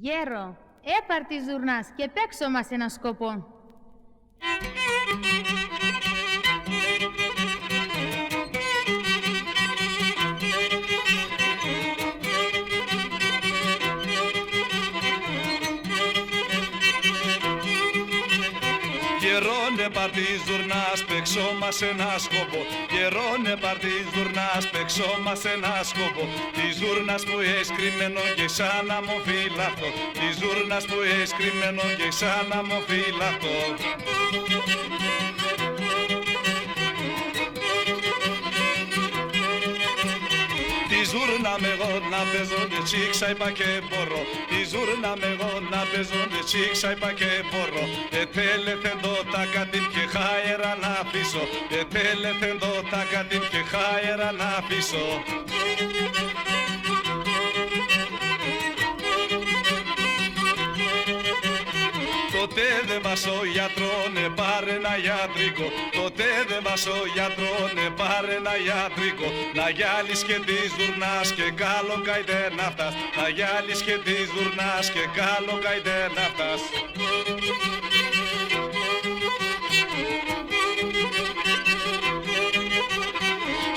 Γέρο, έπαρ της ζουρνάς και παίξω μας ένα σκοπό. Γερόνε πάρ' της ζουρνάς, παίξω μας ένα σκοπό. Γερόνε πάρ' της ζουρνάς, παίξω μας ένα σκοπό. Της ζουρνάς που έχεις κρυμμένο και σαν να μου φυλαχτώ. Της ζουρνάς που έχεις κρυμμένο και σαν να μου φυλαχτώ. Τη ζούρνα με εγώ να παίζω και τσίξα είπα και μπορώ. Τη ζούρνα με εγώ να παίζω και τσίξα είπα και μπορώ. Ετέλεθεντο τα κατήν και χάιερα να αφήσω. Ετέλεθεντο τα κατήν και χάιερα να αφήσω. Τότε δεν βάσω γιατρόνε πάρε ένα γιατρικό. Τότε δεν βάσω γιατρόνε πάρε ένα γιατρικό. Να γυάλεις και της δουρνάς και καλό καηδέ να φτάς. Να γυάλεις και της δουρνάς και καλό καηδέ να φτάς.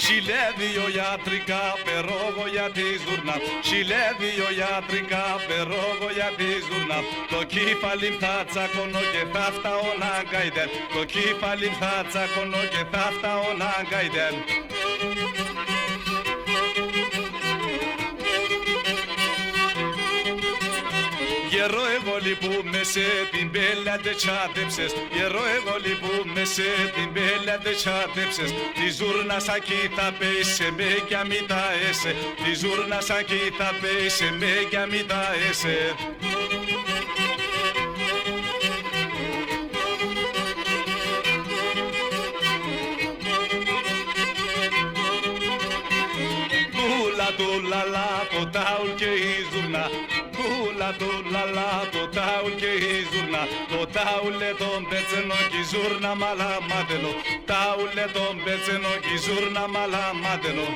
Συλλεύει ο γιατρικά περόγω για τη ζουρνά. Συλλεύει ο γιατρικά περόγω για τη ζουρνά. Το κεφάλι θα τσακώνω και θα φτάω να γκάιδεν. Το κεφάλι θα τσακώνω και θα φτάω να γκάιδεν. Γερό εγώ λυπούμε σε την μπέλα τε τσάτεψες. Γερό εγώ λυπούμε σε την μπέλα τε τσάτεψες. Τη ζούρνα σακί θα πέσε με κι αμήτα έσαι. Τη ζούρνα σακί θα πέσε με κι αμήτα έσαι. Τουλαλα το τάουλ και η ζουρνά. Τουλαλα το τάουλ και η ζουρνά. Το τάουλε τον πέτσενο και η ζουρνά μαλαμάτενο. Τάουλε τον πέτσενο και η ζουρνά μαλαμάτενο.